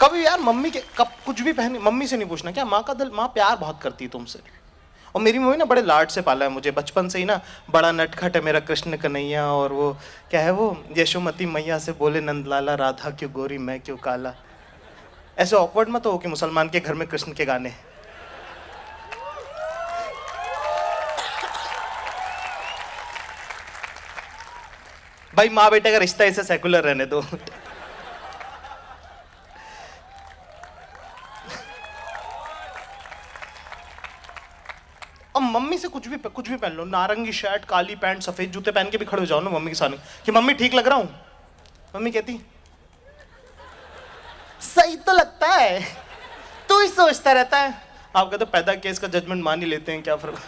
कभी यार मम्मी के कब कुछ भी पहने मम्मी से नहीं पूछना क्या माँ का दिल, माँ प्यार बहुत करती है तुमसे। और मेरी मम्मी ना बड़े लाड से पाला है मुझे बचपन से ही ना, बड़ा नटखट है मेरा कृष्ण कन्हैया। और वो क्या है वो यशोमती मैया से बोले नंदलाला राधा क्यों गोरी मैं क्यों काला। ऐसे ऑकवर्ड मत हो कि मुसलमान के घर में कृष्ण के गाने। भाई माँ बेटे का रिश्ता इसे सेकुलर रहने दो। अब मम्मी से कुछ भी पहन लो, नारंगी शर्ट काली पैंट सफेद जूते पहन के भी खड़े हो जाओ ना मम्मी के सामने कि मम्मी ठीक लग रहा हूं, मम्मी कहती सही तो लगता है, तू ही सोचता रहता है। आप कहते पैदा केस का जजमेंट मान ही लेते हैं, क्या फर्क।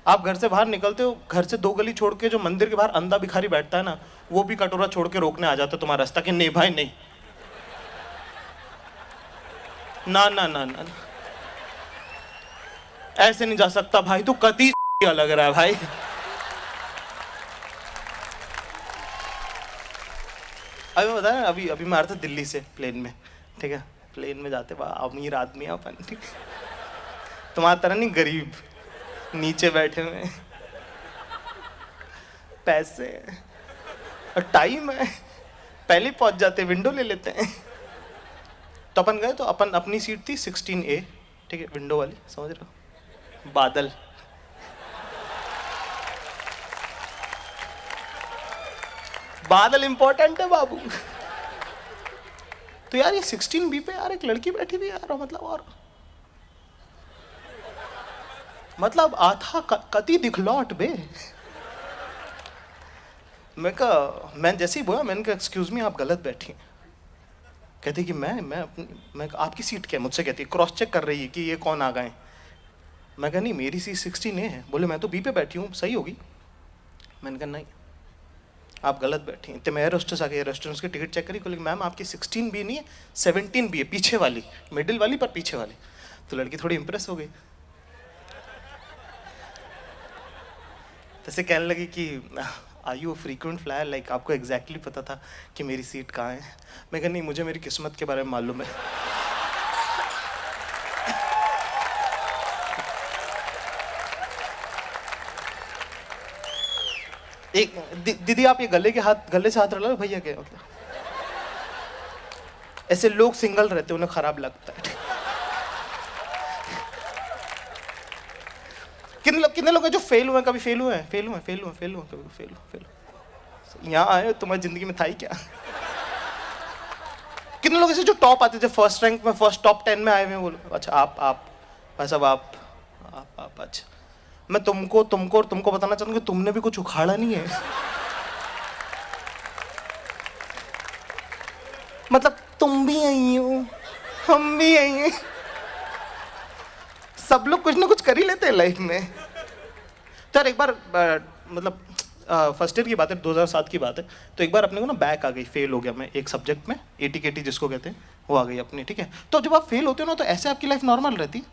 आप घर से बाहर निकलते हो, घर से 2 गली छोड़ के जो मंदिर के बाहर अंधा भिखारी बैठता है ना, वो भी कटोरा छोड़ के रोकने आ जाता है तुम्हारा रास्ता कि नहीं भाई नहीं, ना ना ना ना, ना। ऐसे नहीं जा सकता भाई, तू कती लग रहा है भाई। अभी बता रहे अभी अभी मैं आ रहा था दिल्ली से प्लेन में, ठीक है, प्लेन में जाते अमीर आदमी है अपन, ठीक, तुम्हारा तरह नहीं गरीब, नीचे बैठे हुए, पैसे और टाइम है, पहले पहुंच जाते, विंडो ले लेते हैं। तो अपन गए, तो अपन अपनी सीट थी 16A, ठीक है, विंडो वाली, समझ रहे हो, बादल। बादल इंपॉर्टेंट है बाबू। तो यार ये 16B पे यार एक लड़की बैठी थी यार, मतलब और मतलब आथा कति दिखलौट बे। मैं जैसे ही बोला, मैंने कहा एक्सक्यूज मी आप गलत बैठी हैं। कहती कि मैं आपकी सीट क्या है, मुझसे कहती क्रॉस चेक कर रही है कि ये कौन आ गए। मैं कहा नहीं मेरी सीट 16A है। बोले मैं तो B पे बैठी हूँ, सही होगी। मैंने कहा नहीं आप गलत बैठी हैं। तो मैं एयर होस्टेस आ गई, एयर होस्टेस की टिकट चेक करी, बोली मैम आपकी 16B नहीं है 17B है, पीछे वाली, मिडिल वाली पर पीछे वाली। तो लड़की थोड़ी इंप्रेस हो गई, तैसे कहने लगी कि are you frequent flyer, like आपको एग्जैक्टली पता था कि मेरी सीट कहाँ है। मैं कहा नहीं मुझे मेरी किस्मत के बारे में मालूम है। एक दीदी आप ये गले से हाथ रला भैया के, मतलब ऐसे लोग सिंगल रहते उन्हें खराब लगता है। कितने लोग हैं जो फेल हुए, कभी फेल हुए यहाँ आए तुम्हारी जिंदगी में था ही क्या। कितने लोग ऐसे जो टॉप आते थे, फर्स्ट रैंक में, फर्स्ट टॉप 10 में आए हुए, बोलो अच्छा आप भाई साहब आप अच्छा। मैं तुमको बताना चाहूंगा तुमने भी कुछ उखाड़ा नहीं है। मतलब तुम भी आई हो, हम भी आई हैं, सब लोग कुछ ना कुछ कर ही लेते हैं लाइफ में। तो यार एक बार मतलब फर्स्ट ईयर की बात है, 2007 की बात है। तो एक बार अपने को ना बैक आ गई, फेल हो गया मैं एक सब्जेक्ट में, ATKT जिसको कहते हैं, वो आ गई अपनी, ठीक है। तो जब आप फेल होते हो ना, तो ऐसे आपकी लाइफ नॉर्मल रहती,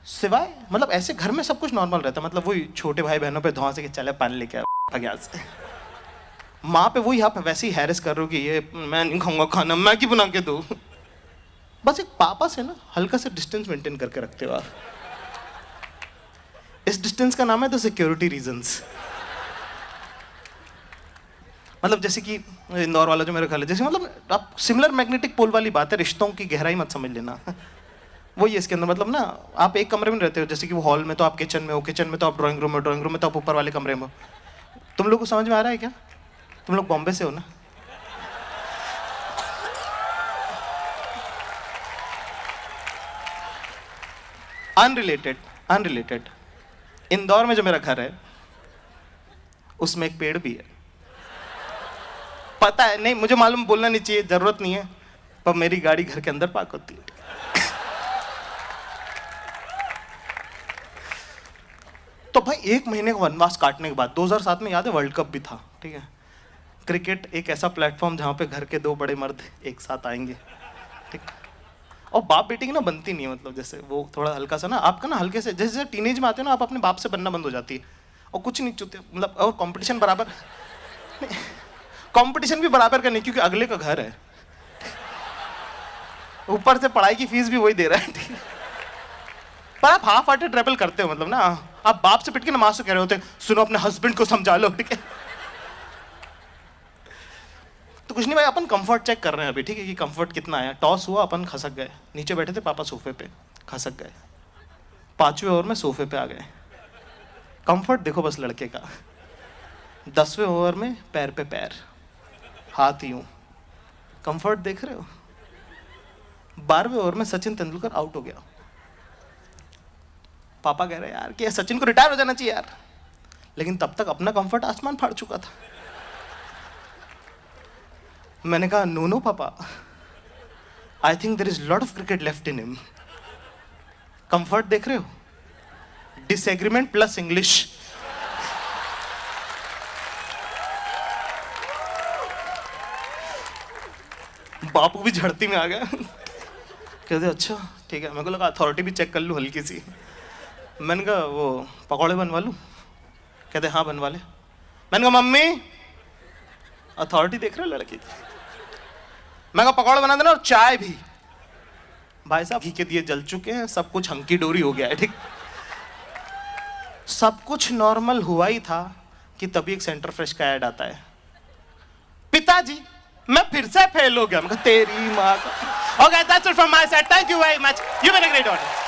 सिवाय मतलब ऐसे घर में सब कुछ नॉर्मल रहता, मतलब वही छोटे भाई बहनों पे धौंसे के चले पान लेके आ से, माँ पे वही आप वैसे ही हैरेस कर रहे हो कि ये मैं नहीं खाऊंगा खाना, मैं क्यों बना के दूँ। बस एक पापा से ना हल्का सा डिस्टेंस मेंटेन करके रखते हो आप। इस डिस्टेंस का नाम है द सिक्योरिटी रीजंस। मतलब जैसे कि इंदौर वाला जो मेरा घर है, जैसे मतलब आप सिमिलर मैग्नेटिक पोल वाली बात है, रिश्तों की गहराई मत समझ लेना। वही इसके अंदर मतलब ना, आप एक कमरे में रहते हो, जैसे कि वो हॉल में तो आप किचन में हो, किचन में तो आप ड्राइंग रूम में, ड्राइंग रूम में तो आप ऊपर वाले कमरे में हो। तुम लोग को समझ में आ रहा है क्या? तुम लोग बॉम्बे से हो ना? अनरिलेटेड इंदौर में जो मेरा घर है उसमें एक पेड़ भी है। पता है नहीं, मुझे मालूम, बोलना नहीं चाहिए, जरूरत नहीं है, पर मेरी गाड़ी घर के अंदर पार्क होती है। तो भाई 1 महीने का वनवास काटने के बाद 2007 में याद है वर्ल्ड कप भी था, ठीक है। क्रिकेट एक ऐसा प्लेटफॉर्म जहां पे घर के 2 बड़े मर्द एक साथ आएंगे, ठीक। और बाप बेटी की ना बनती नहीं है, मतलब जैसे वो थोड़ा हल्का सा ना आपका ना हल्के से, जैसे टीनेज में आते हो ना, आप अपने बाप से बनना बंद हो जाती है और कुछ नहीं चुते, मतलब और कंपटीशन भी बराबर का नहीं, क्योंकि अगले का घर है, ऊपर से पढ़ाई की फीस भी वही दे रहा है, ठीक है। पर आप हाफ हार्टेड ट्रैवल करते हो, मतलब ना आप बाप से पिट के नमाज से कह रहे होते सुनो अपने हस्बैंड को समझा लो, ठीक है। तो कुछ नहीं भाई, अपन कंफर्ट चेक कर रहे हैं अभी, ठीक है, कि कंफर्ट कितना आया। टॉस हुआ, अपन खसक गए, नीचे बैठे थे पापा सोफे पे, खसक गए। 5वें ओवर में सोफे पे आ गए। कंफर्ट देखो बस लड़के का। 10वें ओवर में पैर पे पैर, हाथ यूं, कंफर्ट देख रहे हो। 12वें ओवर में सचिन तेंदुलकर आउट हो गया। पापा कह रहे यार कि सचिन को रिटायर हो जाना चाहिए यार, लेकिन तब तक अपना कंफर्ट आसमान फाड़ चुका था। मैंने कहा नो नो पापा, I think there is lot of cricket left in him. Comfort देख रहे हो, डिसएग्रीमेंट प्लस इंग्लिश। बापू भी झड़ती में आ गया। कहते अच्छा ठीक है। मेरे को लगा अथॉरिटी भी चेक कर लूँ हल्की सी। मैंने कहा वो पकौड़े बनवा लूँ? कहते हाँ बनवा ले। मैंने कहा मम्मी, अथॉरिटी देख रहे हो लड़की की। मैं कहा पकौड़े बना देना और चाय भी। भाई साहब घी के दिए जल चुके हैं, सब कुछ हंकी डोरी हो गया है, ठीक। सब कुछ नॉर्मल हुआ ही था कि तभी एक सेंटर फ्रेश का ऐड आता है, पिताजी मैं फिर से फेल हो गया। मैं कहा तेरी माँ का। Okay that's it from my side, thank you very much, you been a great audience.